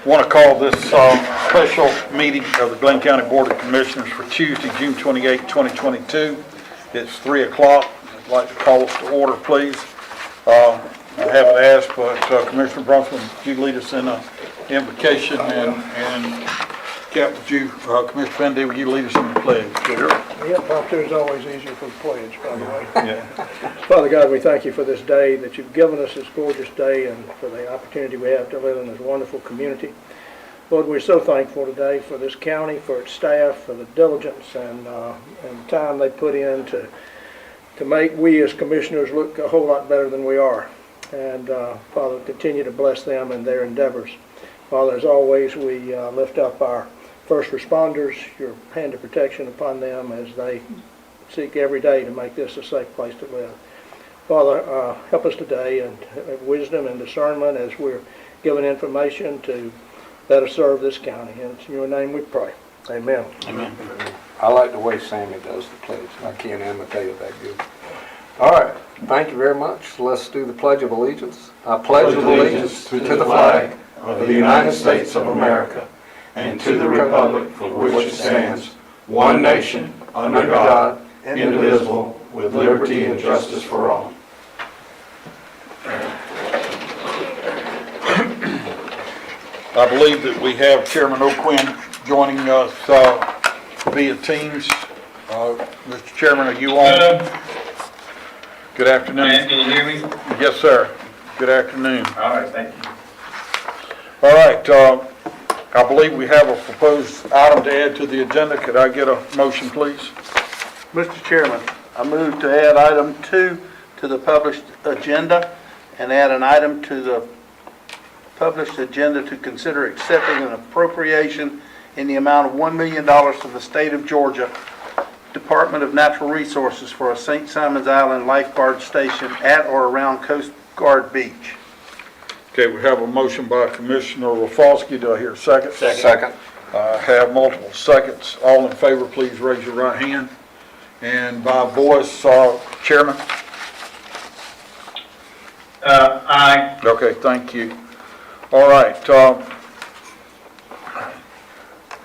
Want to call this special meeting of the Glynn County Board of Commissioners for Tuesday, June 28, 2022. It's 3 o'clock. I'd like to call us to order, please. I haven't asked, but Commissioner Brunson, would you lead us in an invocation, and Cap, would you, Commissioner Fendi, would you lead us in the pledge? Sure. Yeah, Proctor is always easier for the pledge, by the way. Yeah. Father God, we thank you for this day that you've given us, this gorgeous day, and for the opportunity we have to live in this wonderful community. Lord, we're so thankful today for this county, for its staff, for the diligence and time they put in to make we as commissioners look a whole lot better than we are. And Father, continue to bless them and their endeavors. Father, as always, we lift up our first responders, your hand of protection upon them as they seek every day to make this a safe place to live. Father, help us today and have wisdom and discernment as we're given information to better serve this county. And it's in your name we pray. Amen. Amen. I like the way Sammy does the pledge. I can't imitate that good. All right. Thank you very much. Let's do the Pledge of Allegiance. I pledge allegiance to the flag of the United States of America and to the republic for which it stands, one nation, under God, indivisible, with liberty and justice for all. I believe that we have Chairman O'Quinn joining us via Teams. Mr. Chairman, are you on? Good afternoon. Can you hear me? Yes, sir. Good afternoon. All right, thank you. All right. I believe we have a proposed item to add to the agenda. Could I get a motion, please? Mr. Chairman, I move to add item 2 to the published agenda and add an item to the published agenda to consider accepting an appropriation in the amount of $1 million to the state of Georgia Department of Natural Resources for a St. Simons Island lifeguard station at or around Coast Guard Beach. Okay, we have a motion by Commissioner Rafalski. Do I hear a second? Second. I have multiple seconds. All in favor, please raise your right hand. And by voice, Chairman? Aye. Okay, thank you. All right.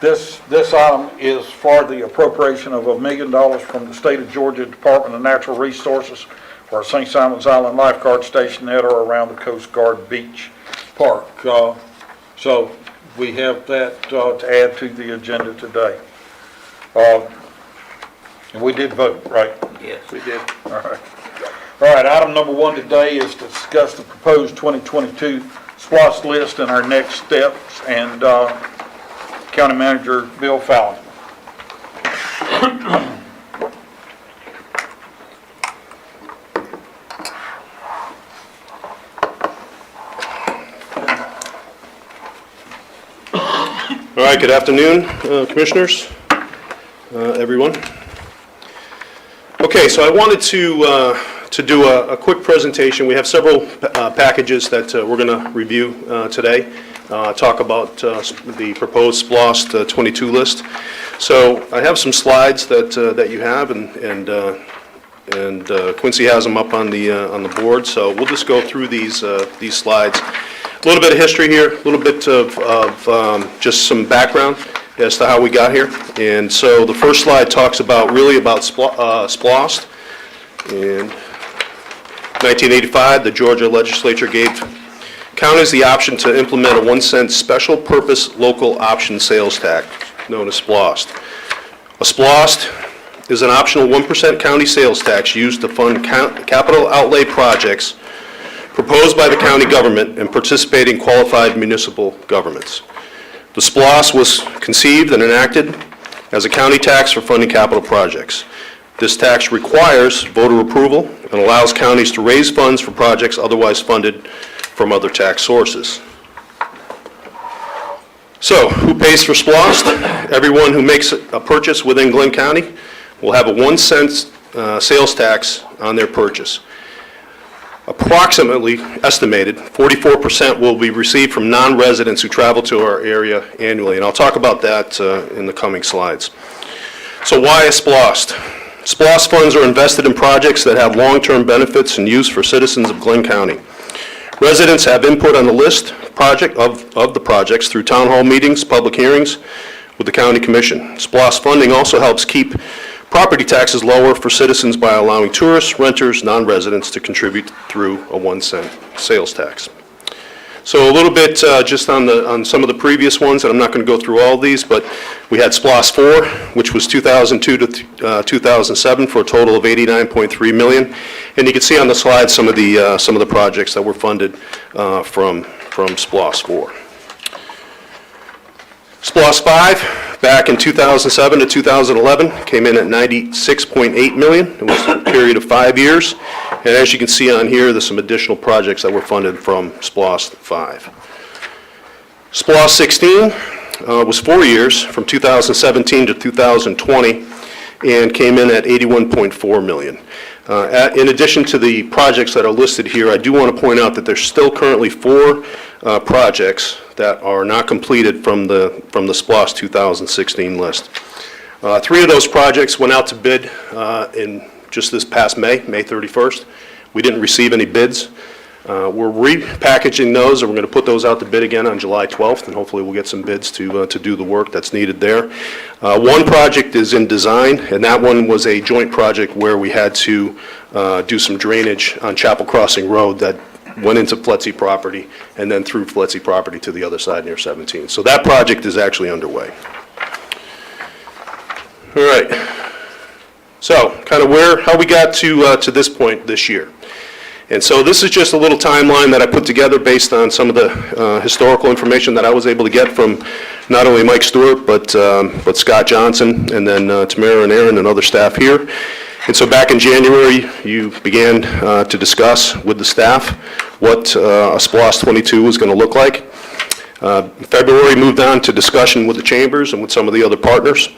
This item is for the appropriation of $1 million from the state of Georgia Department of Natural Resources for a St. Simons Island lifeguard station at or around the Coast Guard Beach Park. So we have that to add to the agenda today. And we did vote, right? Yes, we did. All right. All right, item number 1 today is to discuss the proposed 2022 SPLOST list and our next steps, and County Manager Bill Fallon. All right, good afternoon, Commissioners, everyone. Okay, so I wanted to do a quick presentation. We have several packages that we're going to review today, talk about the proposed SPLOST 22 list. So I have some slides that you have, and Quincy has them up on the board. So we'll just go through these slides. A little bit of history here, a little bit of just some background as to how we got here. And so the first slide talks about SPLOST. In 1985, the Georgia legislature gave counties the option to implement a 1-cent special purpose local option sales tax, known as SPLOST. A SPLOST is an optional 1% county sales tax used to fund capital outlay projects proposed by the county government and participating qualified municipal governments. The SPLOST was conceived and enacted as a county tax for funding capital projects. This tax requires voter approval and allows counties to raise funds for projects otherwise funded from other tax sources. So, who pays for SPLOST? Everyone who makes a purchase within Glynn County will have a 1-cent sales tax on their purchase. Approximately, estimated, 44% will be received from non-residents who travel to our area annually, and I'll talk about that in the coming slides. So why a SPLOST? SPLOST funds are invested in projects that have long-term benefits and use for citizens of Glynn County. Residents have input on the list of the projects through town hall meetings, public hearings with the county commission. SPLOST funding also helps keep property taxes lower for citizens by allowing tourists, renters, non-residents to contribute through a 1-cent sales tax. So a little bit just on some of the previous ones, and I'm not going to go through all of these, but we had SPLOST 4, which was 2002 to 2007 for a total of $89.3 million. And you can see on the slide some of the projects that were funded from SPLOST 4. SPLOST 5, back in 2007 to 2011, came in at $96.8 million. It was a period of 5 years. And as you can see on here, there's some additional projects that were funded from SPLOST 5. SPLOST 16 was 4 years, from 2017 to 2020, and came in at $81.4 million. In addition to the projects that are listed here, I do want to point out that there's still currently 4 projects that are not completed from the SPLOST 2016 list. 3 of those projects went out to bid in just this past May 31st. We didn't receive any bids. We're repackaging those, and we're going to put those out to bid again on July 12th, and hopefully we'll get some bids to do the work that's needed there. One project is in design, and that one was a joint project where we had to do some drainage on Chapel Crossing Road that went into Fletzy property and then through Fletzy property to the other side near 17. So that project is actually underway. All right. So kind of how we got to this point this year. And so this is just a little timeline that I put together based on some of the historical information that I was able to get from not only Mike Stewart, but Scott Johnson, and then Tamara and Aaron and other staff here. And so back in January, you began to discuss with the staff what a SPLOST 22 was going to look like. February moved on to discussion with the chambers and with some of the other partners.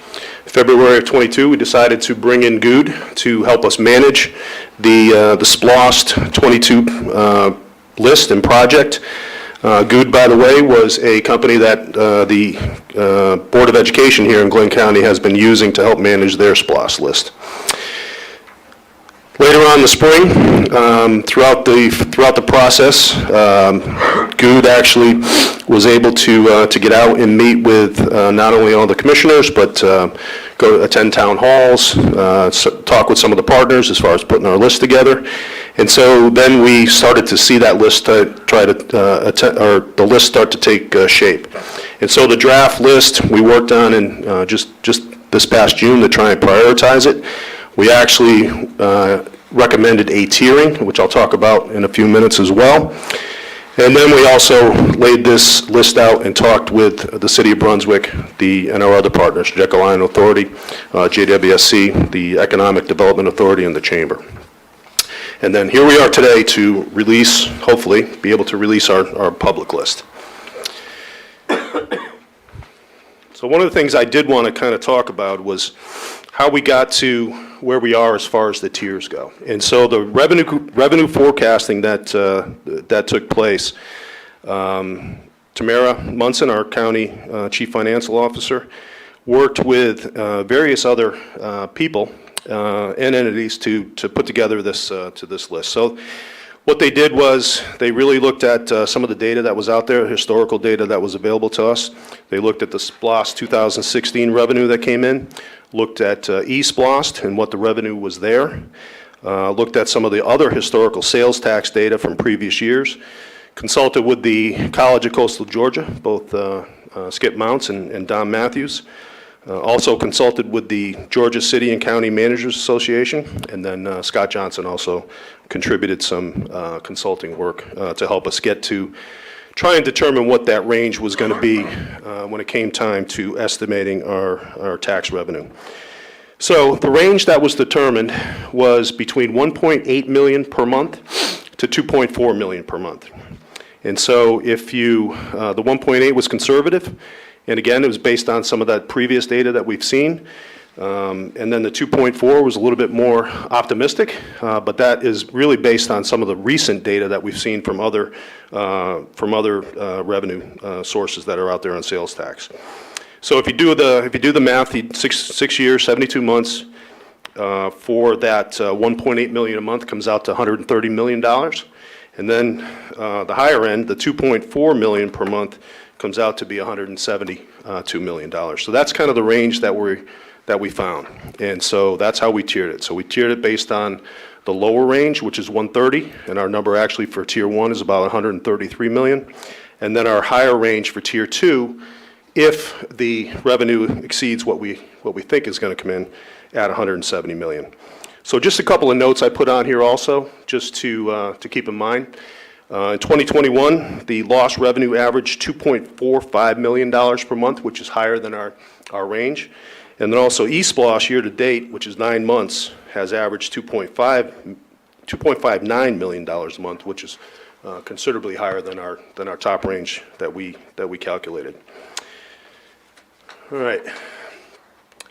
February of 22, we decided to bring in Good to help us manage the SPLOST 22 list and project. Good, by the way, was a company that the Board of Education here in Glynn County has been using to help manage their SPLOST list. Later on in the spring, throughout the process, Good actually was able to get out and meet with not only all the commissioners, but go attend town halls, talk with some of the partners as far as putting our list together. And so then we started to see that list the list start to take shape. And so the draft list we worked on in just this past June to try and prioritize it. We actually recommended a tiering, which I'll talk about in a few minutes as well. And then we also laid this list out and talked with the City of Brunswick, and our other partners, Jekyll Island Authority, JWSC, the Economic Development Authority, and the Chamber. And then here we are today to release, hopefully, be able to release our public list. So one of the things I did want to kind of talk about was how we got to where we are as far as the tiers go. And so the revenue forecasting that took place, Tamara Munson, our county chief financial officer, worked with various other people and entities to put together this list. So what they did was they really looked at some of the data that was out there, historical data that was available to us. They looked at the SPLOST 2016 revenue that came in, looked at e-SPLOST and what the revenue was there, looked at some of the other historical sales tax data from previous years, consulted with the College of Coastal Georgia, both Skip Mounts and Don Matthews, also consulted with the Georgia City and County Managers Association, and then Scott Johnson also contributed some consulting work to help us get to try and determine what that range was going to be when it came time to estimating our tax revenue. So the range that was determined was between 1.8 million per month to 2.4 million per month. And so if the 1.8 was conservative, and again, it was based on some of that previous data that we've seen. And then the 2.4 was a little bit more optimistic, but that is really based on some of the recent data that we've seen from other revenue sources that are out there on sales tax. So if you do the math, six years, 72 months for that 1.8 million a month comes out to $130 million. And then the higher end, the 2.4 million per month, comes out to be $172 million. So that's kind of the range that we found. And so that's how we tiered it. So we tiered it based on the lower range, which is 130, and our number actually for Tier 1 is about 133 million. And then our higher range for Tier 2, if the revenue exceeds what we think is going to come in at 170 million. So just a couple of notes I put on here also, just to keep in mind. In 2021, the lost revenue averaged $2.45 million per month, which is higher than our range. And then also eSplosh year-to-date, which is 9 months, has averaged $2.59 million a month, which is considerably higher than our top range that we calculated. All right.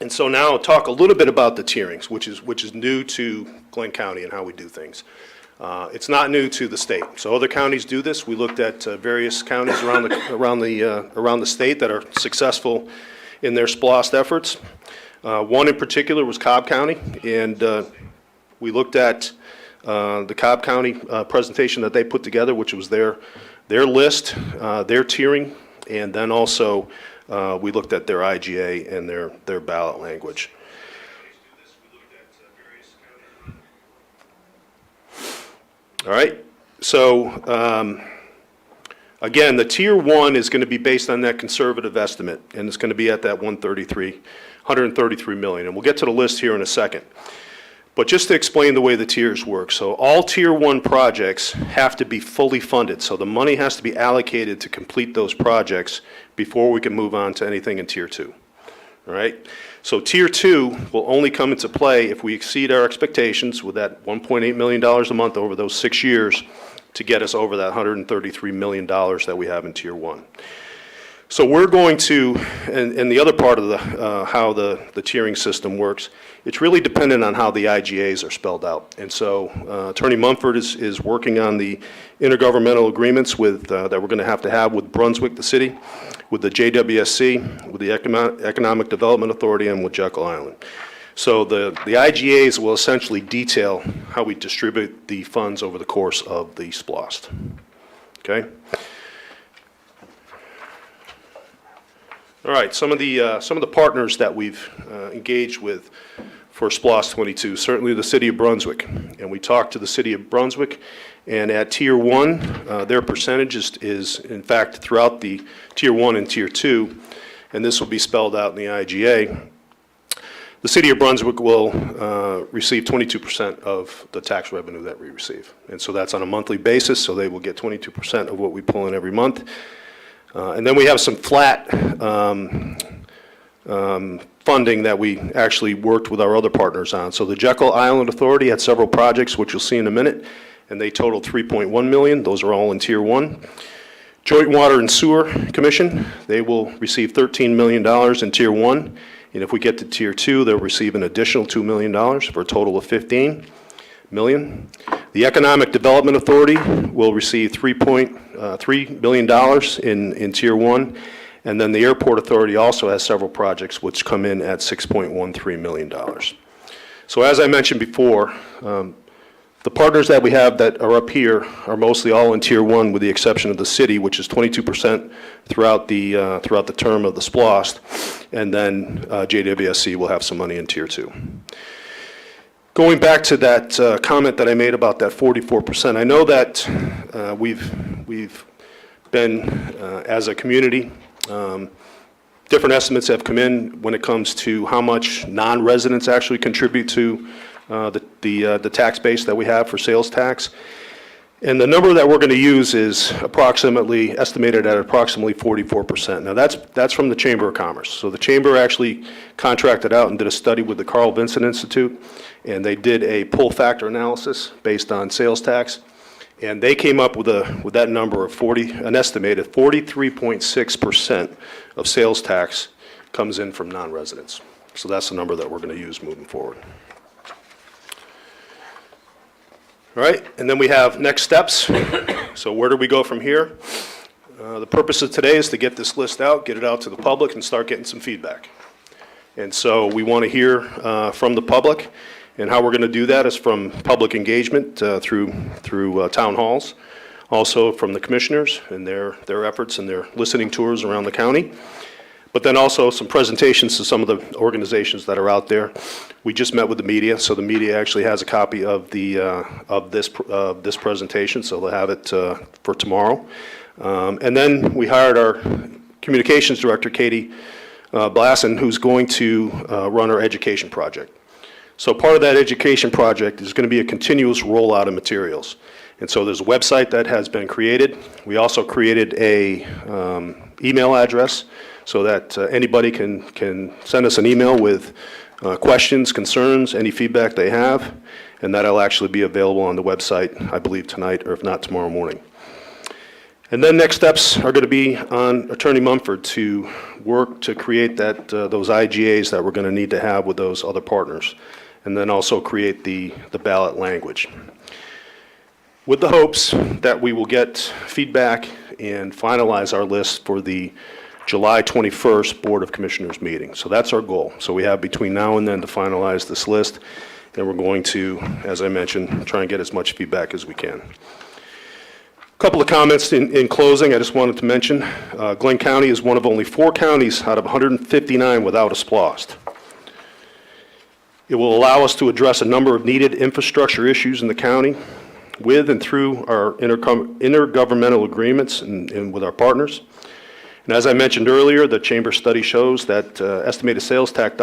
And so now I'll talk a little bit about the tierings, which is new to Glynn County and how we do things. It's not new to the state. So other counties do this. We looked at various counties around the state that are successful in their SPLOST efforts. One in particular was Cobb County, and we looked at the Cobb County presentation that they put together, which was their list, their tiering, and then also we looked at their IGA and their ballot language. All right, so again, the Tier 1 is going to be based on that conservative estimate, and it's going to be at that 133 million, and we'll get to the list here in a second. But just to explain the way the tiers work, so all Tier 1 projects have to be fully funded, so the money has to be allocated to complete those projects before we can move on to anything in Tier 2. All right? So Tier 2 will only come into play if we exceed our expectations with that $1.8 million a month over those 6 years to get us over that $133 million that we have in Tier 1. So we're going to, and the other part of how the tiering system works, it's really dependent on how the IGAs are spelled out. And so Attorney Mumford is working on the intergovernmental agreements with that we're going to have with Brunswick, the city, with the JWSC, with the Economic Development Authority, and with Jekyll Island. So the IGAs will essentially detail how we distribute the funds over the course of the SPLOST. Okay? All right, some of the partners that we've engaged with for SPLOST 22, certainly the City of Brunswick. And we talked to the City of Brunswick, and at Tier 1, their percentage is in fact throughout the Tier 1 and Tier 2, and this will be spelled out in the IGA. The City of Brunswick will receive 22% of the tax revenue that we receive. And so that's on a monthly basis, so they will get 22% of what we pull in every month. And then we have some flat funding that we actually worked with our other partners on. So the Jekyll Island Authority had several projects, which you'll see in a minute, and they totaled $3.1 million. Those are all in Tier 1. Joint Water and Sewer Commission, they will receive $13 million in Tier 1. And if we get to Tier 2, they'll receive an additional $2 million for a total of $15 million. The Economic Development Authority will receive $3.3 million in Tier 1. And then the Airport Authority also has several projects which come in at $6.13 million. So as I mentioned before, the partners that we have that are up here are mostly all in Tier 1 with the exception of the city, which is 22% throughout the term of the SPLOST, and then JWSC will have some money in Tier 2. Going back to that comment that I made about that 44%, I know that we've been, as a community, different estimates have come in when it comes to how much non-residents actually contribute to the tax base that we have for sales tax. And the number that we're going to use is estimated at approximately 44%. Now that's from the Chamber of Commerce. So the Chamber actually contracted out and did a study with the Carl Vinson Institute, and they did a pull factor analysis based on sales tax. And they came up with that number of an estimated 43.6% of sales tax comes in from non-residents. So that's the number that we're going to use moving forward. All right, and then we have next steps. So where do we go from here? The purpose of today is to get this list out, get it out to the public, and start getting some feedback. And so we want to hear from the public, and how we're going to do that is from public engagement through town halls. also from the commissioners and their efforts and their listening tours around the county. But then also some presentations to some of the organizations that are out there. We just met with the media, so the media actually has a copy of this presentation, so they'll have it for tomorrow. And then we hired our communications director, Katie Blassen, who's going to run our education project. So part of that education project is going to be a continuous rollout of materials. And so there's a website that has been created. We also created a email address so that anybody can send us an email with questions, concerns, any feedback they have, and that'll actually be available on the website, I believe, tonight, or if not, tomorrow morning. And then next steps are going to be on Attorney Mumford to work to create those IGAs that we're going to need to have with those other partners, and then also create the ballot language, with the hopes that we will get feedback and finalize our list for the July 21st Board of Commissioners meeting. So that's our goal. So we have between now and then to finalize this list, and we're going to, as I mentioned, try and get as much feedback as we can. A couple of comments in closing. I just wanted to mention, Glynn County is one of only 4 counties out of 159 without a SPLOST. It will allow us to address a number of needed infrastructure issues in the county with and through our intergovernmental agreements and with our partners. And as I mentioned earlier, the Chamber study shows that estimated sales tax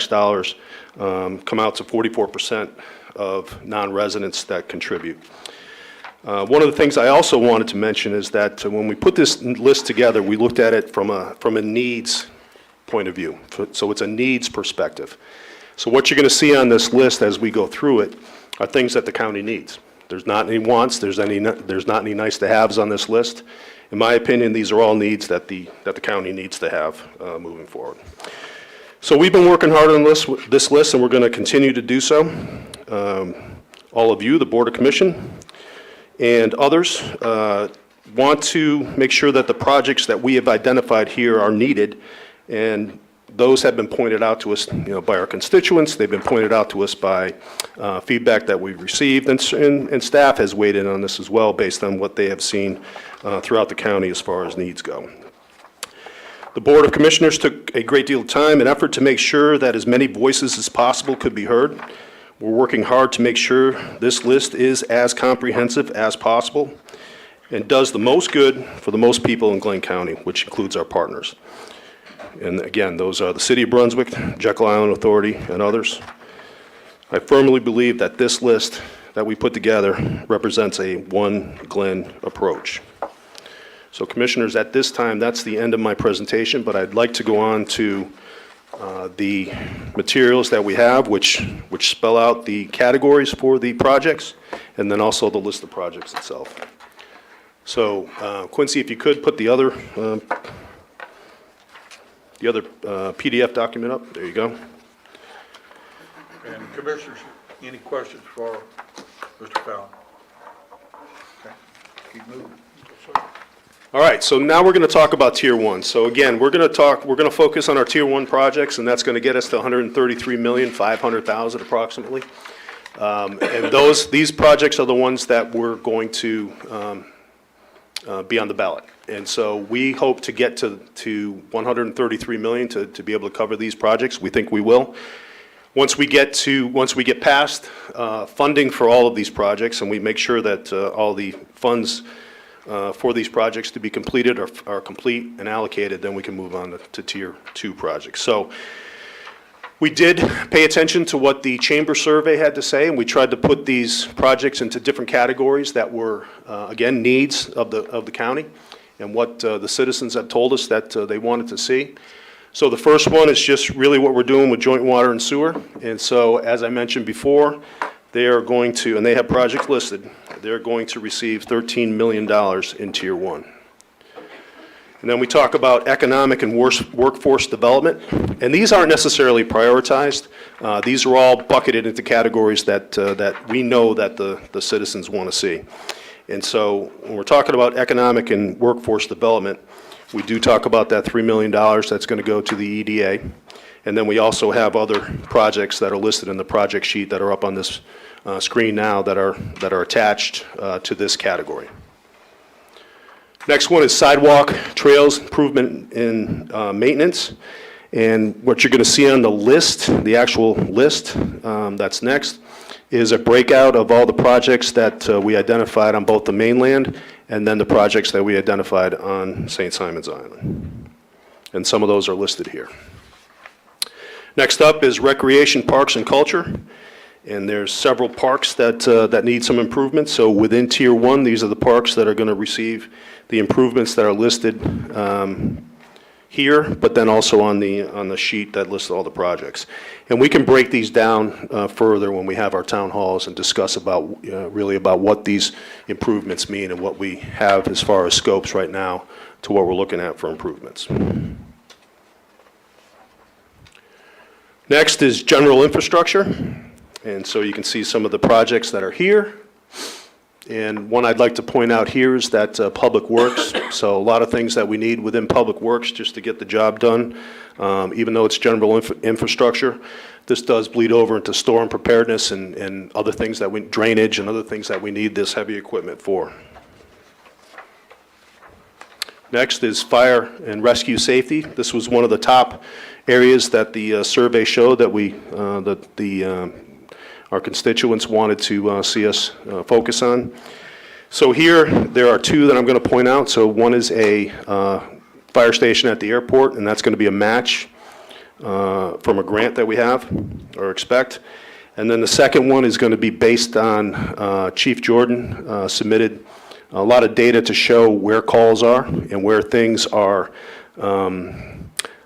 dollars come out to 44% of non-residents that contribute. One of the things I also wanted to mention is that when we put this list together, we looked at it from a needs point of view. So it's a needs perspective. So what you're going to see on this list as we go through it are things that the county needs. There's not any wants, there's not any nice to haves on this list. In my opinion, these are all needs that the county needs to have moving forward. So we've been working hard on this list, and we're going to continue to do so. All of you, the Board of Commission, and others want to make sure that the projects that we have identified here are needed, and those have been pointed out to us, by our constituents. They've been pointed out to us by feedback that we've received, and staff has weighed in on this as well based on what they have seen throughout the county as far as needs go. The Board of Commissioners took a great deal of time and effort to make sure that as many voices as possible could be heard. We're working hard to make sure this list is as comprehensive as possible and does the most good for the most people in Glynn County, which includes our partners. And again, those are the City of Brunswick, Jekyll Island Authority, and others. I firmly believe that this list that we put together represents a one Glynn approach. So Commissioners, at this time, that's the end of my presentation, but I'd like to go on to the materials that we have, which spell out the categories for the projects, and then also the list of projects itself. So Quincy, if you could put the other PDF document up. There you go. And Commissioners, any questions for Mr. Fallon? Okay, keep moving. All right, so now we're going to talk about Tier 1. So again, we're going to focus on our Tier 1 projects, and that's going to get us to $133,500,000 approximately. And these projects are the ones that we're going to be on the ballot. And so we hope to get to $133 million to be able to cover these projects. We think we will. Once we get past funding for all of these projects, and we make sure that all the funds for these projects to be completed are complete and allocated, then we can move on to Tier 2 projects. So we did pay attention to what the Chamber survey had to say, and we tried to put these projects into different categories that were, again, needs of the county and what the citizens had told us that they wanted to see. So the first one is just really what we're doing with joint water and sewer. And so, as I mentioned before, they are going to, and they have projects listed, they're going to receive $13 million in Tier 1. And then we talk about economic and workforce development. And these aren't necessarily prioritized. These are all bucketed into categories that we know that the citizens want to see. And so when we're talking about economic and workforce development, we do talk about that $3 million that's going to go to the EDA. And then we also have other projects that are listed in the project sheet that are up on this screen now that are attached to this category. Next one is sidewalk, trails, improvement in maintenance. And what you're going to see on the list, the actual list that's next, is a breakout of all the projects that we identified on both the mainland and then the projects that we identified on St. Simon's Island. And some of those are listed here. Next up is recreation, parks, and culture. And there's several parks that need some improvements. So within Tier 1, these are the parks that are going to receive the improvements that are listed here, but then also on the sheet that lists all the projects. And we can break these down further when we have our town halls and discuss about, really about what these improvements mean and what we have as far as scopes right now to what we're looking at for improvements. Next is general infrastructure. And so you can see some of the projects that are here. And one I'd like to point out here is that Public Works. So a lot of things that we need within Public Works just to get the job done, even though it's general infrastructure. This does bleed over into storm preparedness and other things that we, drainage and other things that we need this heavy equipment for. Next is fire and rescue safety. This was one of the top areas that the survey showed that we, our constituents wanted to see us focus on. So here, there are two that I'm going to point out. So one is a fire station at the airport, and that's going to be a match from a grant that we have or expect. And then the second one is going to be based on Chief Jordan submitted a lot of data to show where calls are and where things are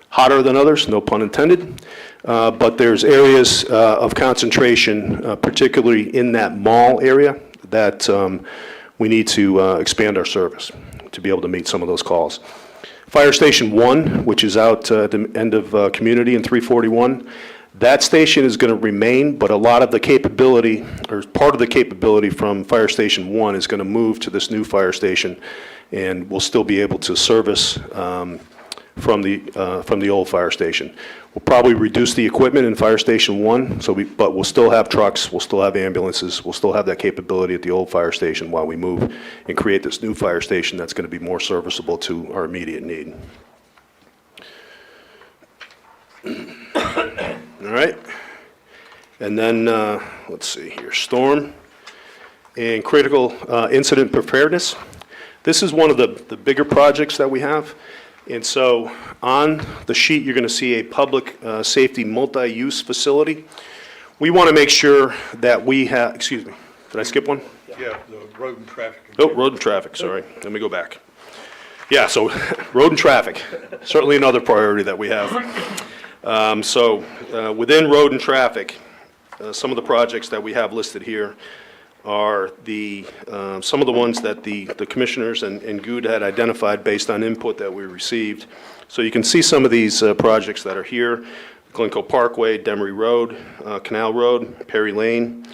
hotter than others, no pun intended. But there's areas of concentration, particularly in that mall area, that we need to expand our service to be able to meet some of those calls. Fire Station 1, which is out at the end of Community in 341, that station is going to remain, but a lot of the capability, or part of the capability from Fire Station 1 is going to move to this new fire station, and we'll still be able to service from the old fire station. We'll probably reduce the equipment in Fire Station 1, but we'll still have trucks, we'll still have ambulances, we'll still have that capability at the old fire station while we move and create this new fire station that's going to be more serviceable to our immediate need. All right. And then, let's see here, storm and critical incident preparedness. This is one of the bigger projects that we have. And so on the sheet, you're going to see a public safety multi-use facility. We want to make sure that we have, excuse me, did I skip one? Yeah, the road and traffic. Oh, road and traffic, sorry. Let me go back. Yeah, so road and traffic, certainly another priority that we have. Within road and traffic, some of the projects that we have listed here are some of the ones that the commissioners and GOOD had identified based on input that we received. So you can see some of these projects that are here: Glencoe Parkway, Demery Road, Canal Road, Perry Lane,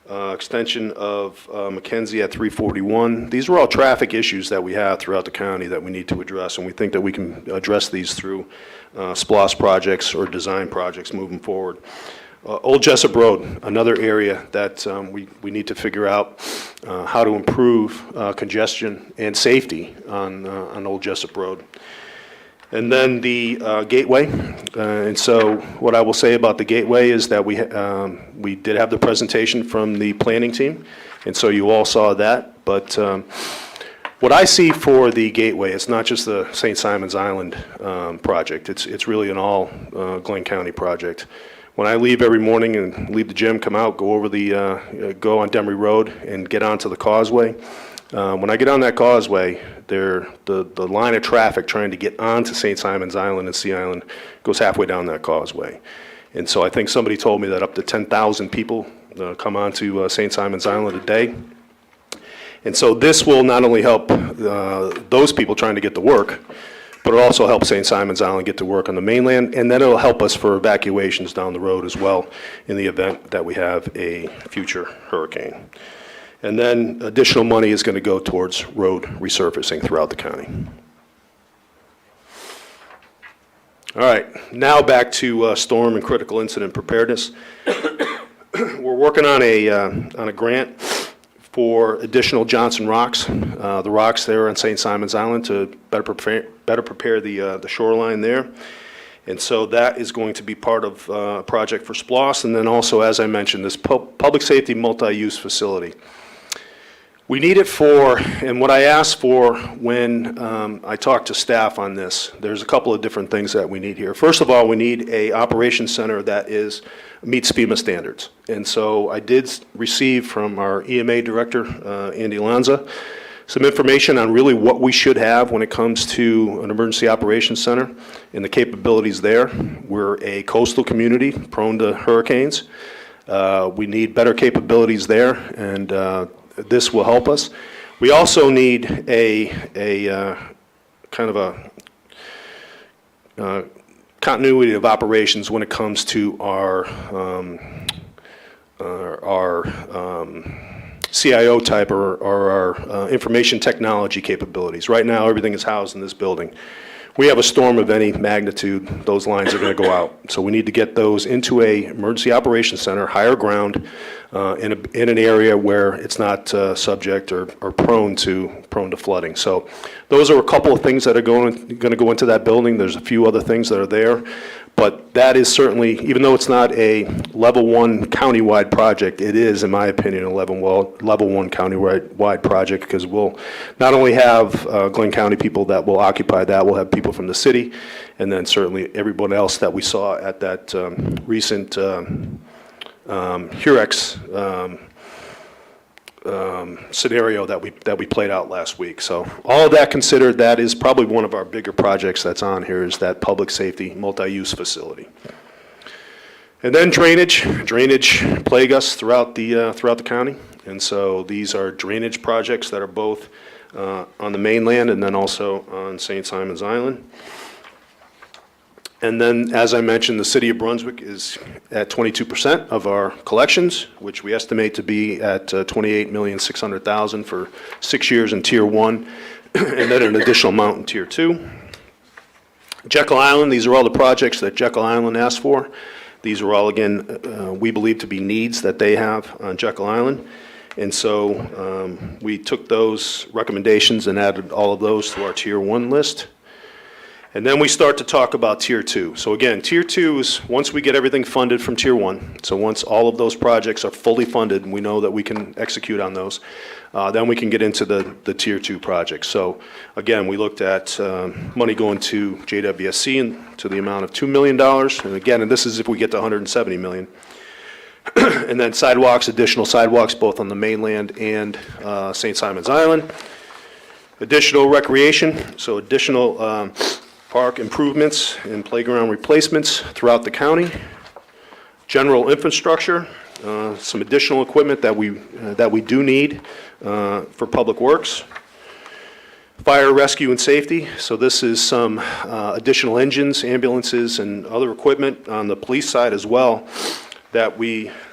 extension of Mackenzie at 341. These are all traffic issues that we have throughout the county that we need to address, and we think that we can address these through SPLOST projects or design projects moving forward. Old Jessup Road, another area that we need to figure out how to improve congestion and safety on Old Jessup Road. And then the Gateway. And so what I will say about the Gateway is that we did have the presentation from the planning team, and so you all saw that. But what I see for the Gateway, it's not just the St. Simon's Island project. It's really an all Glynn County project. When I leave every morning and leave the gym, come out, go over go on Demery Road and get onto the causeway. When I get on that causeway, the line of traffic trying to get onto St. Simon's Island and Sea Island goes halfway down that causeway. And so I think somebody told me that up to 10,000 people come onto St. Simon's Island a day. And so this will not only help those people trying to get to work, but it'll also help St. Simon's Island get to work on the mainland, and then it'll help us for evacuations down the road as well in the event that we have a future hurricane. And then additional money is going to go towards road resurfacing throughout the county. All right, now back to storm and critical incident preparedness. We're working on a grant for additional Johnson rocks, the rocks there on St. Simon's Island to better prepare the shoreline there. And so that is going to be part of a project for SPLOST. And then also, as I mentioned, this public safety multi-use facility. We need it for, and what I asked for when I talked to staff on this, there's a couple of different things that we need here. First of all, we need a operations center that meets FEMA standards. And so I did receive from our EMA director, Andy Lanza, some information on really what we should have when it comes to an emergency operations center and the capabilities there. We're a coastal community prone to hurricanes. We need better capabilities there, and this will help us. We also need a kind of a continuity of operations when it comes to our CIO type or our information technology capabilities. Right now, everything is housed in this building. We have a storm of any magnitude, those lines are going to go out. So we need to get those into a emergency operations center, higher ground, in an area where it's not subject or prone to flooding. So those are a couple of things that are going to go into that building. There's a few other things that are there. But that is certainly, even though it's not a level 1 countywide project, it is, in my opinion, a level 1 countywide project, because we'll not only have Glynn County people that will occupy that, we'll have people from the city, and then certainly everyone else that we saw at that recent Hurex scenario that we played out last week. So all of that considered, that is probably one of our bigger projects that's on here, is that public safety multi-use facility. And then drainage plague us throughout the county, and so these are drainage projects that are both on the mainland and then also on St. Simon's Island. And then, as I mentioned, the city of Brunswick is at 22% of our collections, which we estimate to be at $28,600,000 for 6 years in Tier 1, and then an additional amount in Tier 2. Jekyll Island, these are all the projects that Jekyll Island asked for. These are all, again, we believe to be needs that they have on Jekyll Island. And so we took those recommendations and added all of those to our Tier 1 list. And then we start to talk about Tier 2. So again, Tier 2 is once we get everything funded from Tier 1, so once all of those projects are fully funded and we know that we can execute on those, then we can get into the Tier 2 projects. So again, we looked at money going to JWSC and to the amount of $2 million. And again, and this is if we get to $170 million. And then sidewalks, additional sidewalks, both on the mainland and St. Simon's Island. Additional recreation, so additional park improvements and playground replacements throughout the county. General infrastructure, some additional equipment that we do need for public works. Fire, rescue, and safety. So this is some additional engines, ambulances, and other equipment on the police side as well that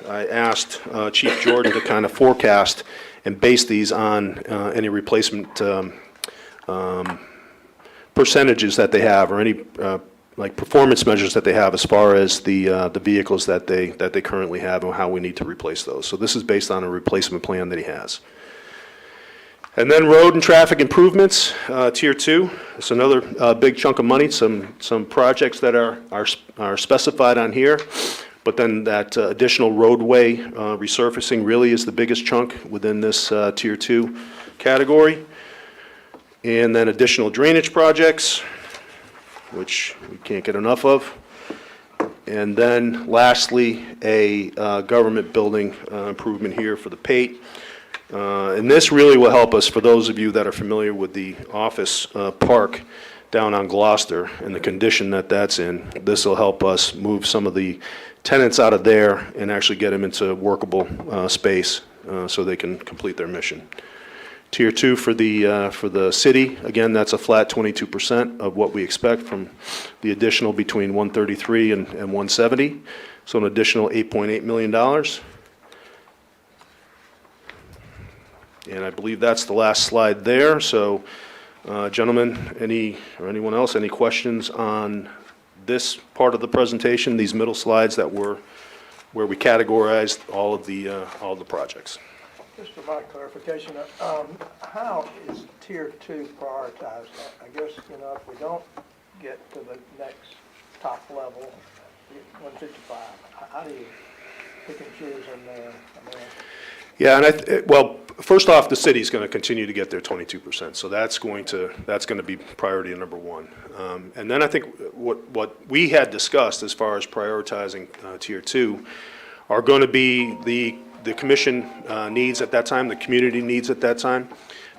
I asked Chief Jordan to kind of forecast and base these on any replacement percentages that they have, or any like performance measures that they have as far as the vehicles that they currently have and how we need to replace those. So this is based on a replacement plan that he has. And then road and traffic improvements, Tier 2. It's another big chunk of money. Some projects that are specified on here, but then that additional roadway resurfacing really is the biggest chunk within this Tier 2 category. And then additional drainage projects, which we can't get enough of. And then lastly, a government building improvement here for the PATE. And this really will help us, for those of you that are familiar with the office park down on Gloucester and the condition that that's in. This will help us move some of the tenants out of there and actually get them into workable space so they can complete their mission. Tier 2 for the city, again, that's a flat 22% of what we expect from the additional between 133 and 170, so an additional $8.8 million. And I believe that's the last slide there. So, gentlemen, anyone else, any questions on this part of the presentation, these middle slides that were where we categorized all of the projects? Just for my clarification, how is Tier 2 prioritized? I guess, you know, if we don't get to the next top level, 155, how do you pick and choose in there? I mean, Yeah, and well, first off, the city's going to continue to get their 22%, so that's going to be priority number one. And then I think what we had discussed as far as prioritizing Tier 2 are going to be the commission needs at that time, the community needs at that time.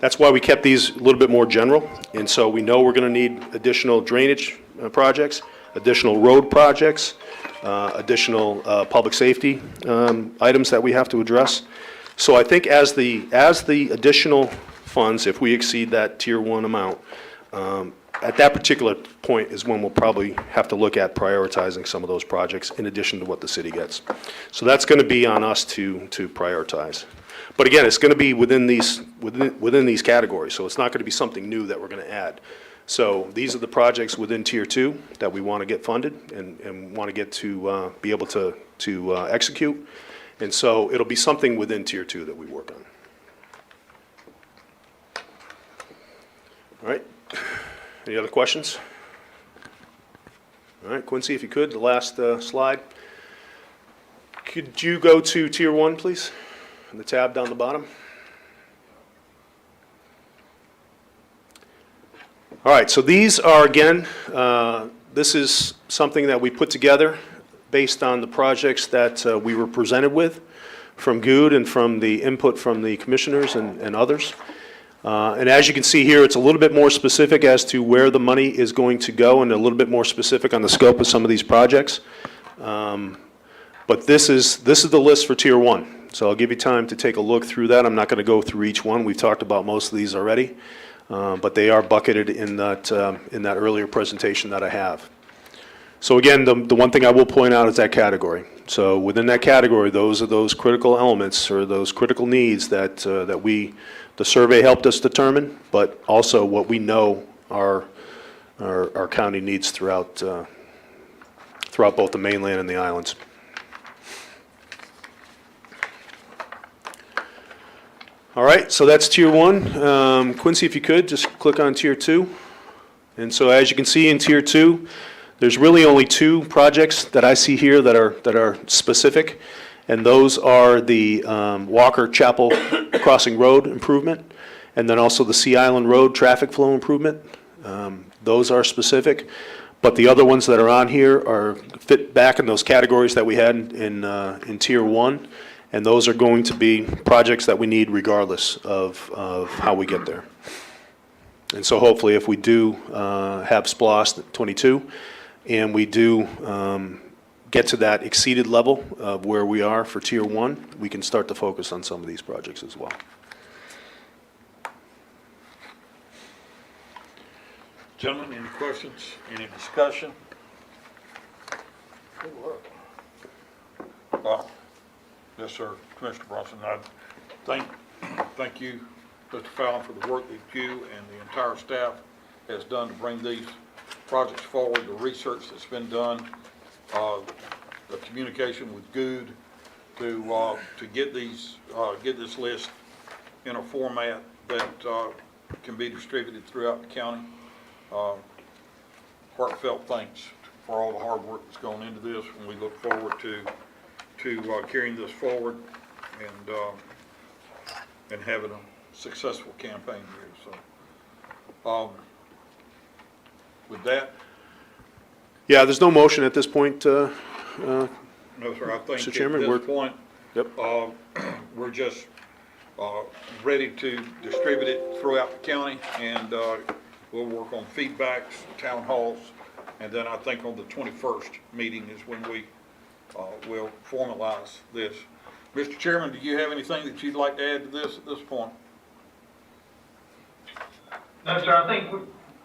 That's why we kept these a little bit more general, and so we know we're going to need additional drainage projects, additional road projects, additional public safety items that we have to address. So I think as the additional funds, if we exceed that Tier 1 amount, at that particular point is when we'll probably have to look at prioritizing some of those projects in addition to what the city gets. So that's going to be on us to prioritize. But again, it's going to be within these categories, so it's not going to be something new that we're going to add. So these are the projects within Tier 2 that we want to get funded and want to get to be able to execute. And so it'll be something within Tier 2 that we work on. All right. Any other questions? All right, Quincy, if you could, the last slide. Could you go to Tier 1, please? And the tab down the bottom. All right, so these are, again, this is something that we put together based on the projects that we were presented with from GOOD and from the input from the commissioners and others. And as you can see here, it's a little bit more specific as to where the money is going to go and a little bit more specific on the scope of some of these projects. But this is the list for Tier 1. So I'll give you time to take a look through that. I'm not going to go through each one. We've talked about most of these already. But they are bucketed in that earlier presentation that I have. So again, the one thing I will point out is that category. So within that category, those are those critical elements or those critical needs that the survey helped us determine, but also what we know our county needs throughout both the mainland and the islands. All right, so that's Tier 1. Quincy, if you could, just click on Tier 2. And so as you can see in Tier 2, there's really only two projects that I see here that are specific, and those are the Walker Chapel Crossing Road improvement, and then also the Sea Island Road traffic flow improvement. Those are specific, but the other ones that are on here are fit back in those categories that we had in Tier 1, and those are going to be projects that we need regardless of how we get there. And so hopefully if we do have SPLOST 22, and we do get to that exceeded level of where we are for Tier 1, we can start to focus on some of these projects as well. Gentlemen, any questions, any discussion? good work. Yes, sir, Commissioner Bronson, I thank you, Mr. Fallon, for the work that you and the entire staff has done to bring these projects forward, the research that's been done, the communication with GOOD to get this list in a format that can be distributed throughout the county. Heartfelt thanks for all the hard work that's gone into this, and we look forward to carrying this forward and having a successful campaign here. So, with that, Yeah, there's no motion at this point, no, sir, I think Mr. Chairman, at this point, Yep. we're just ready to distribute it throughout the county, and we'll work on feedbacks, town halls, and then I think on the 21st meeting is when we will formalize this. Mr. Chairman, do you have anything that you'd like to add to this at this point? No, sir, I think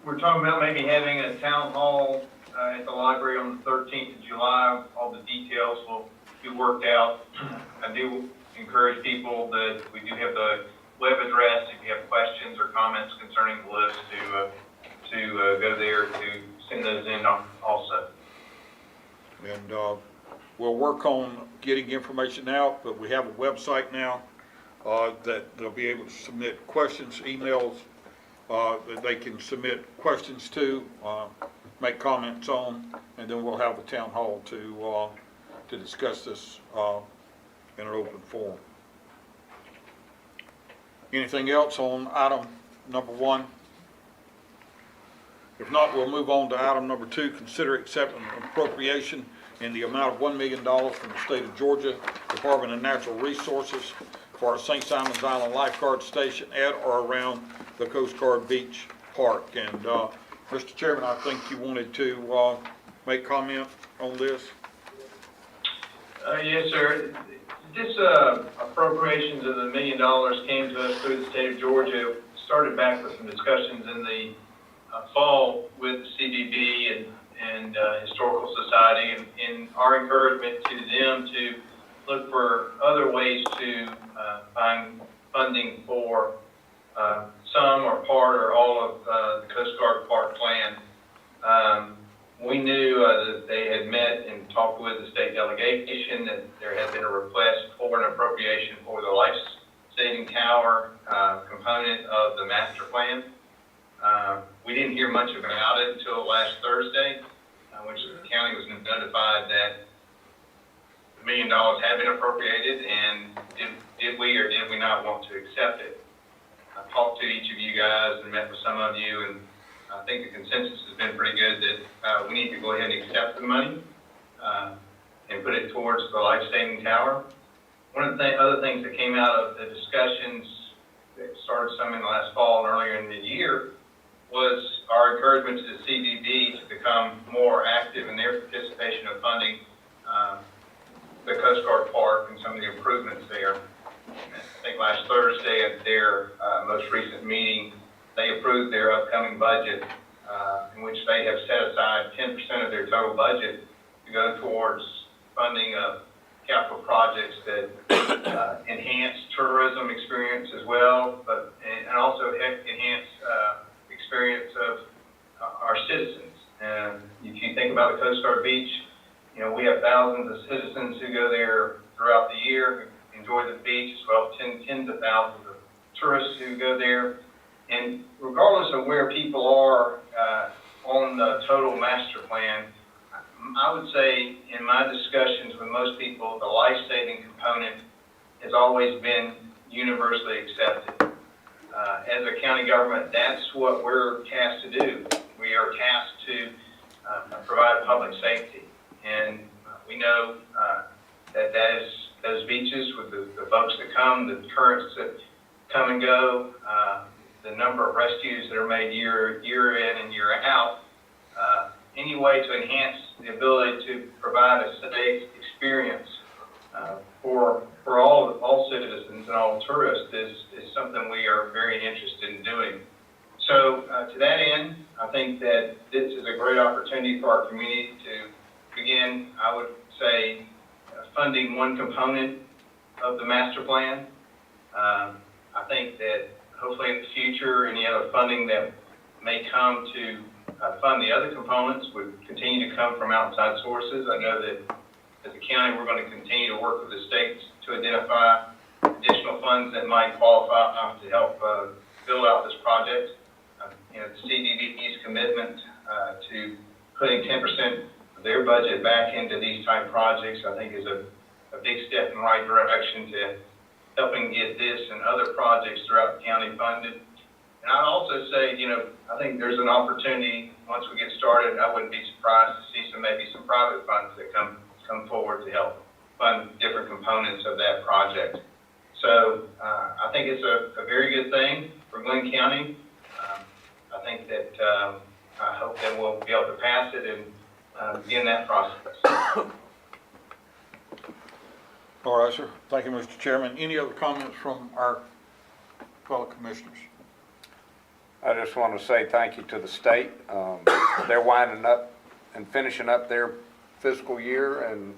we're talking about maybe having a town hall at the library on the 13th of July. All the details will be worked out. I do encourage people that we do have the web address if you have questions or comments concerning the list to go there to send those in also. And we'll work on getting information out, but we have a website now. that they'll be able to submit questions, emails, that they can submit questions to, make comments on, and then we'll have the town hall to discuss this in an open forum. Anything else on item number 1? If not, we'll move on to item number 2, consider accepting an appropriation in the amount of $1 million from the state of Georgia Department of Natural Resources for our St. Simons Island Lifeguard Station at or around the Coast Guard Beach Park. And Mr. Chairman, I think you wanted to make comment on this? Yes, sir. This appropriations of the $1 million came to us through the state of Georgia. Started back with some discussions in the fall with the CBB and Historical Society, and our encouragement to them to look for other ways to find funding for some or part or all of the Coast Guard Park plan. We knew that they had met and talked with the state delegation, that there had been a request for an appropriation for the life-saving tower component of the master plan. We didn't hear much about it until last Thursday, which the county was notified that $1 million had been appropriated, and did we or did we not want to accept it? I talked to each of you guys and met with some of you, and I think the consensus has been pretty good that we need to go ahead and accept the money and put it towards the life-saving tower. One of the other things that came out of the discussions that started some in the last fall and earlier in the year was our encouragement to the CBB to become more active in their participation of funding the Coast Guard Park and some of the improvements there. I think last Thursday at their most recent meeting, they approved their upcoming budget in which they have set aside 10% of their total budget to go towards funding of capital projects that enhance tourism experience as well, but and also enhance experience of our citizens. And if you think about the Coast Guard Beach, you know, we have thousands of citizens who go there throughout the year, who enjoy the beach, as well as tens of thousands of tourists who go there. And regardless of where people are on the total master plan, I would say in my discussions with most people, the life-saving component has always been universally accepted. As a county government, that's what we're tasked to do. We are tasked to provide public safety. And we know that is those beaches with the folks that come, the currents that come and go, the number of rescues that are made year in and year out, any way to enhance the ability to provide a safe experience for all citizens and all tourists is something we are very interested in doing. So to that end, I think that this is a great opportunity for our community to begin, I would say, funding one component of the master plan. I think that hopefully in the future, any other funding that may come to fund the other components would continue to come from outside sources. I know that as a county, we're going to continue to work with the states to identify additional funds that might qualify to help build out this project. You know, the CDBG's commitment to putting 10% of their budget back into these type projects, I think is a big step in the right direction to helping get this and other projects throughout the county funded. And I'd also say, you know, I think there's an opportunity once we get started. I wouldn't be surprised to see maybe some private funds that come forward to help fund different components of that project. So I think it's a very good thing for Glynn County. I think that I hope that we'll be able to pass it and begin that process. All right, sir. Thank you, Mr. Chairman. Any other comments from our fellow commissioners? I just want to say thank you to the state. They're winding up and finishing up their fiscal year and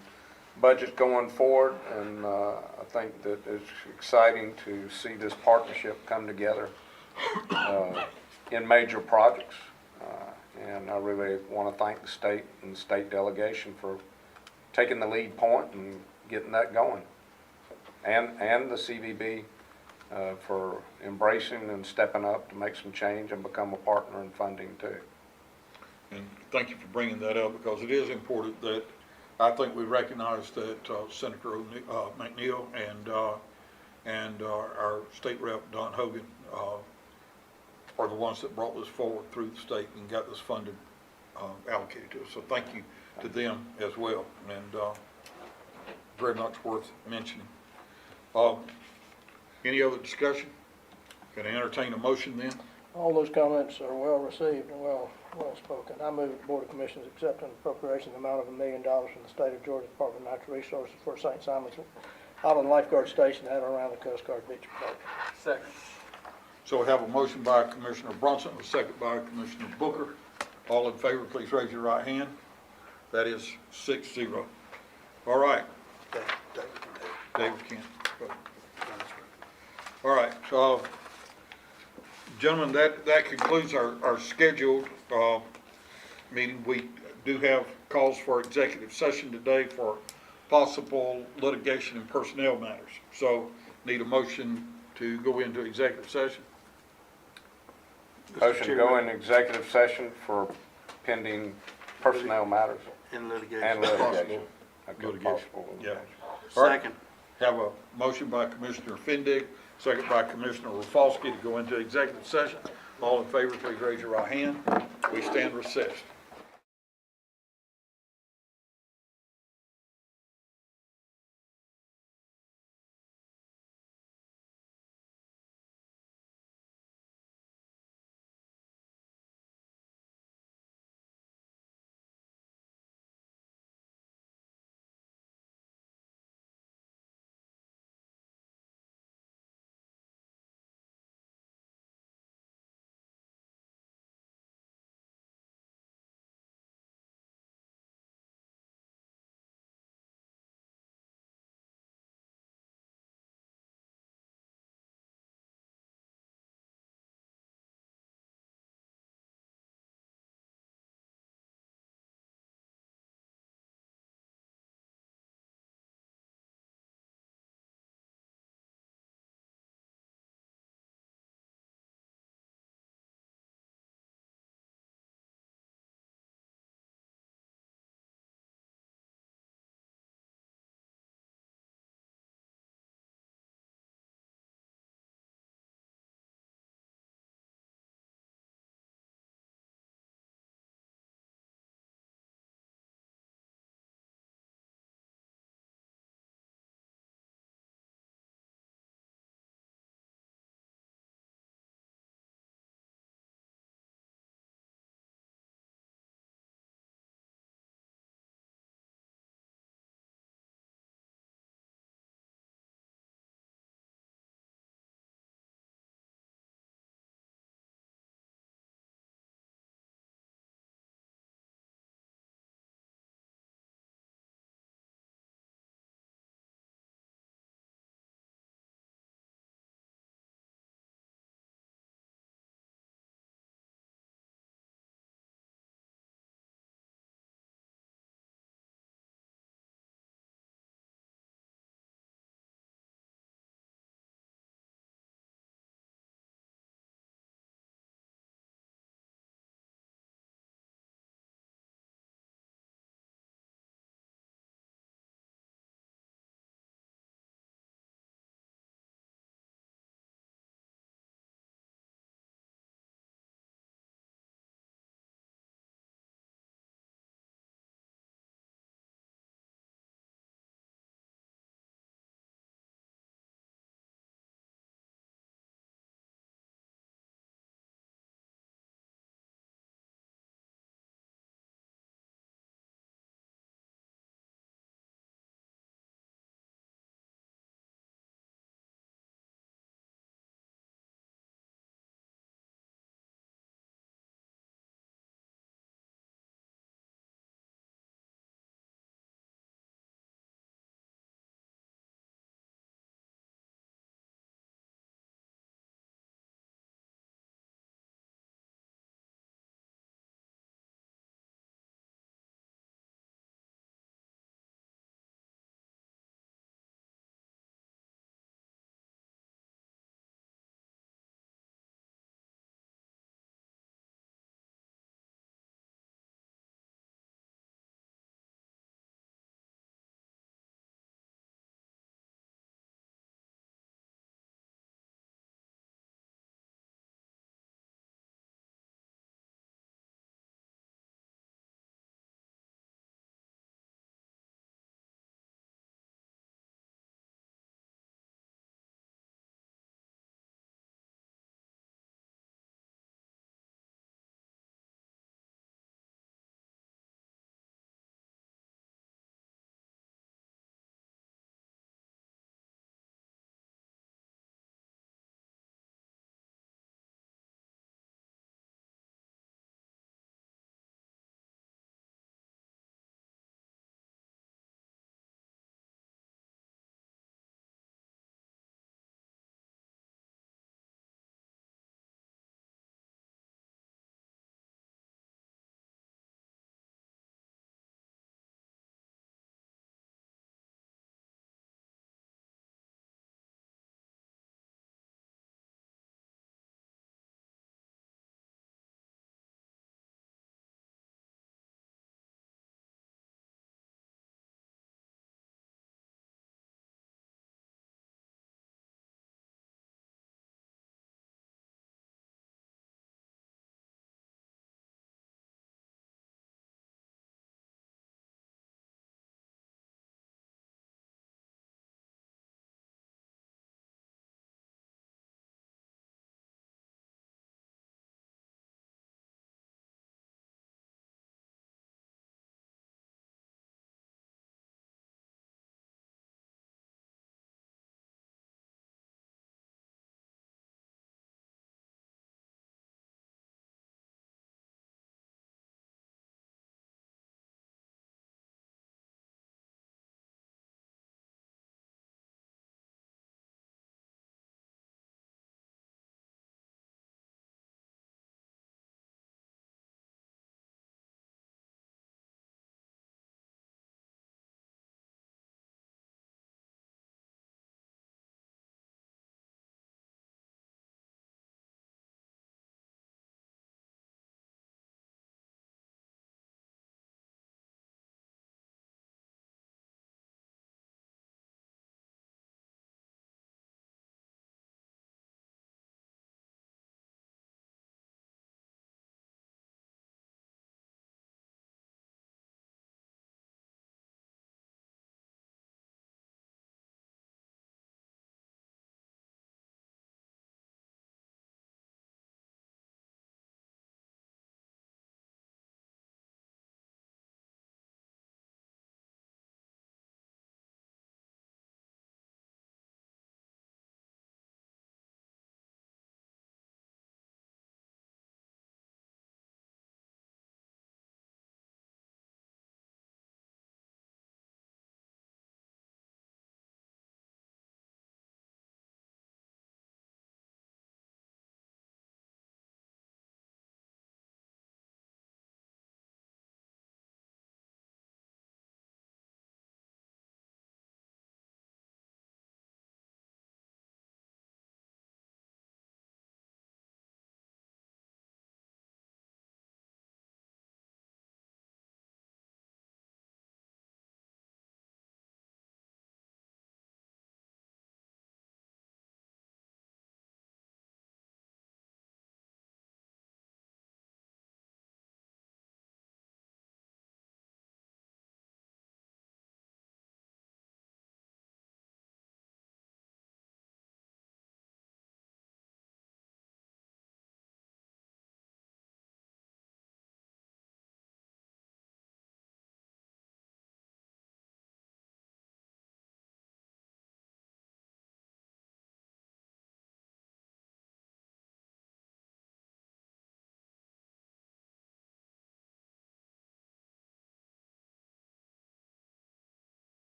budget going forward, and I think that it's exciting to see this partnership come together in major projects. And I really want to thank the state and the state delegation for taking the lead point and getting that going, and the CVB for embracing and stepping up to make some change and become a partner in funding too. And thank you for bringing that up, because it is important that, I think we recognize that Senator McNeil and our state rep, Don Hogan, are the ones that brought this forward through the state and got this funded allocated to us. So thank you to them as well, and very much worth mentioning. Any other discussion? Can I entertain a motion then? All those comments are well received and well spoken. I move that the Board of Commissioners accept an appropriation in the amount of $1 million from the State of Georgia Department of Natural Resources for St. Simon's Island Lifeguard Station at or around the Coast Guard Beach Park. Second. So we have a motion by Commissioner Brunson, a second by Commissioner Booker. All in favor, please raise your right hand. That is 6-0. All right. David can't. All right, so, gentlemen, that concludes our scheduled meeting. We do have calls for executive session today for possible litigation and personnel matters. So, need a motion to go into executive session. Motion to go in executive session for pending personnel matters In litigation. and litigation. Possible Okay, litigation. possible Yeah. litigation. All right. Second. Have a motion by Commissioner Fendig, second by Commissioner Rafalski to go into executive session. All in favor, please raise your right hand. We stand recessed.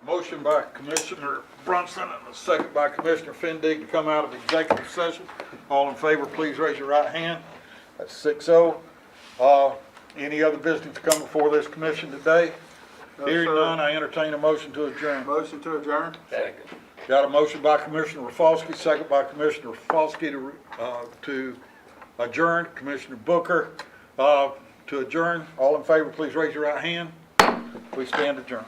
Motion by Commissioner Brunson and a second by Commissioner Fendig to come out of executive session. All in favor, please raise your right hand. That's 6-0. Any other business to come before this commission today? Hearing none, I entertain a motion to adjourn. Motion to adjourn? Got a motion by Commissioner Rafalski, second by Commissioner Rafalski to adjourn. Commissioner Booker to adjourn. All in favor, please raise your right hand. We stand adjourned.